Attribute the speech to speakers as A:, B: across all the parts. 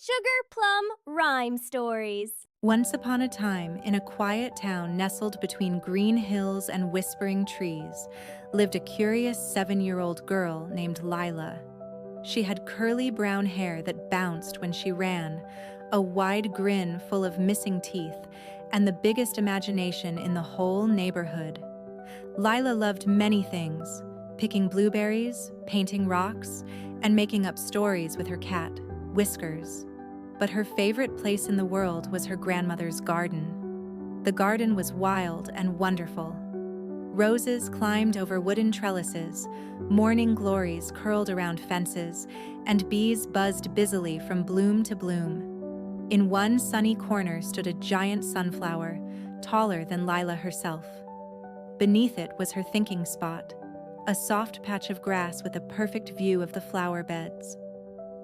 A: Sugar Plum Rhyme Stories.
B: Once upon a time, in a quiet town nestled between green hills and whispering trees, lived a curious 7-year-old girl named Lila. She had curly brown hair that bounced when she ran, a wide grin full of missing teeth, and the biggest imagination in the whole neighborhood. Lila loved many things: picking blueberries, painting rocks, and making up stories with her cat, Whiskers. But her favorite place in the world was her grandmother's garden. The garden was wild and wonderful. Roses climbed over wooden trellises, morning glories curled around fences, and bees buzzed busily from bloom to bloom. In one sunny corner stood a giant sunflower, taller than Lila herself. Beneath it was her thinking spot, a soft patch of grass with a perfect view of the flower beds.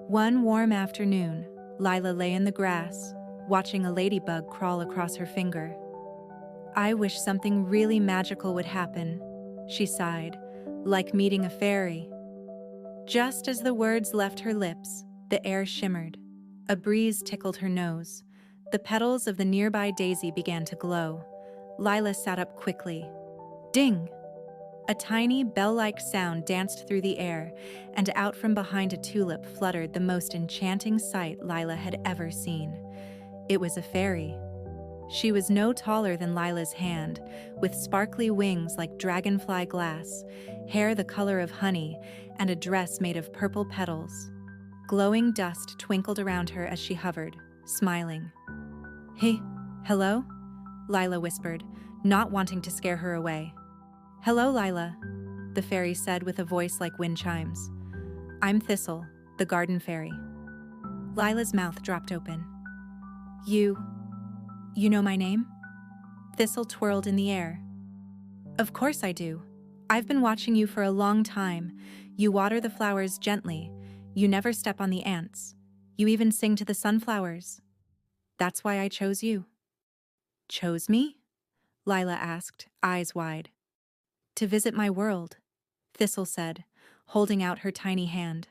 B: One warm afternoon, Lila lay in the grass, watching a ladybug crawl across her finger. "I wish something really magical would happen," she sighed, "like meeting a fairy." Just as the words left her lips, the air shimmered. A breeze tickled her nose. The petals of the nearby daisy began to glow. Lila sat up quickly. Ding! A tiny bell-like sound danced through the air, and out from behind a tulip fluttered the most enchanting sight Lila had ever seen. It was a fairy. She was no taller than Lila's hand, with sparkly wings like dragonfly glass, hair the color of honey, and a dress made of purple petals. Glowing dust twinkled around her as she hovered, smiling. "Hey, hello?" Lila whispered, not wanting to scare her away. "Hello, Lila," the fairy said with a voice like wind chimes. "I'm Thistle, the garden fairy." Lila's mouth dropped open. You know my name?" Thistle twirled in the air. "Of course I do. I've been watching you for a long time. You water the flowers gently. You never step on the ants. You even sing to the sunflowers. That's why I chose you." "Chose me?" Lila asked, eyes wide. "To visit my world," Thistle said, holding out her tiny hand.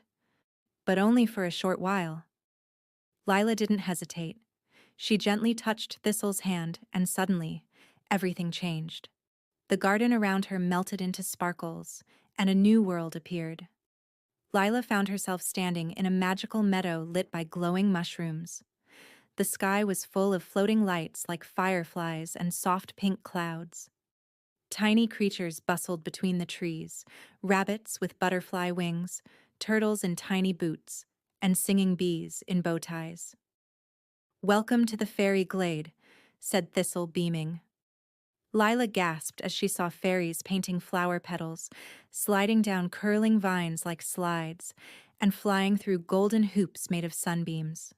B: "But only for a short while." Lila didn't hesitate. She gently touched Thistle's hand, and suddenly, everything changed. The garden around her melted into sparkles, and a new world appeared. Lila found herself standing in a magical meadow lit by glowing mushrooms. The sky was full of floating lights like fireflies and soft pink clouds. Tiny creatures bustled between the trees, rabbits with butterfly wings, turtles in tiny boots, and singing bees in bow ties. "Welcome to the fairy glade," said Thistle, beaming. Lila gasped as she saw fairies painting flower petals, sliding down curling vines like slides, and flying through golden hoops made of sunbeams.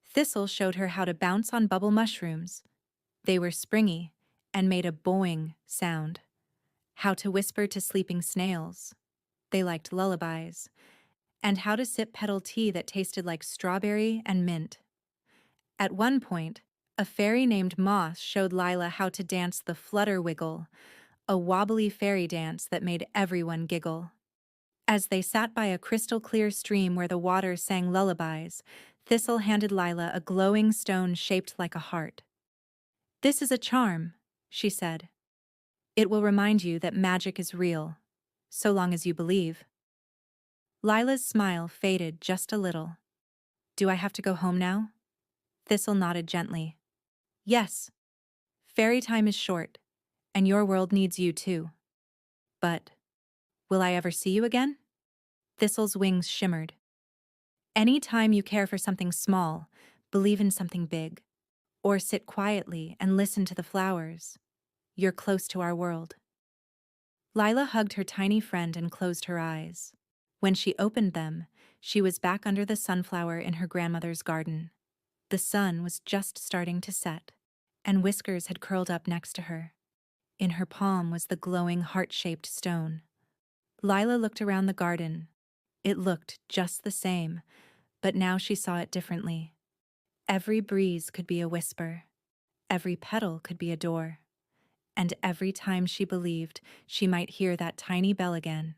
B: Thistle showed her how to bounce on bubble mushrooms. They were springy and made a boing sound. How to whisper to sleeping snails. They liked lullabies. And how to sip petal tea that tasted like strawberry and mint. At one point, a fairy named Moss showed Lila how to dance the flutter wiggle, a wobbly fairy dance that made everyone giggle. As they sat by a crystal-clear stream where the water sang lullabies, Thistle handed Lila a glowing stone shaped like a heart. "This is a charm," she said. "It will remind you that magic is real, so long as you believe." Lila's smile faded just a little. "Do I have to go home now?" Thistle nodded gently. "Yes. Fairy time is short, and your world needs you too. But, will I ever see you again?" Thistle's wings shimmered. "Any time you care for something small, believe in something big, or sit quietly and listen to the flowers, you're close to our world." Lila hugged her tiny friend and closed her eyes. When she opened them, she was back under the sunflower in her grandmother's garden. The sun was just starting to set, and Whiskers had curled up next to her. In her palm was the glowing heart-shaped stone. Lila looked around the garden. It looked just the same, but now she saw it differently. Every breeze could be a whisper. Every petal could be a door. And every time she believed, she might hear that tiny bell again.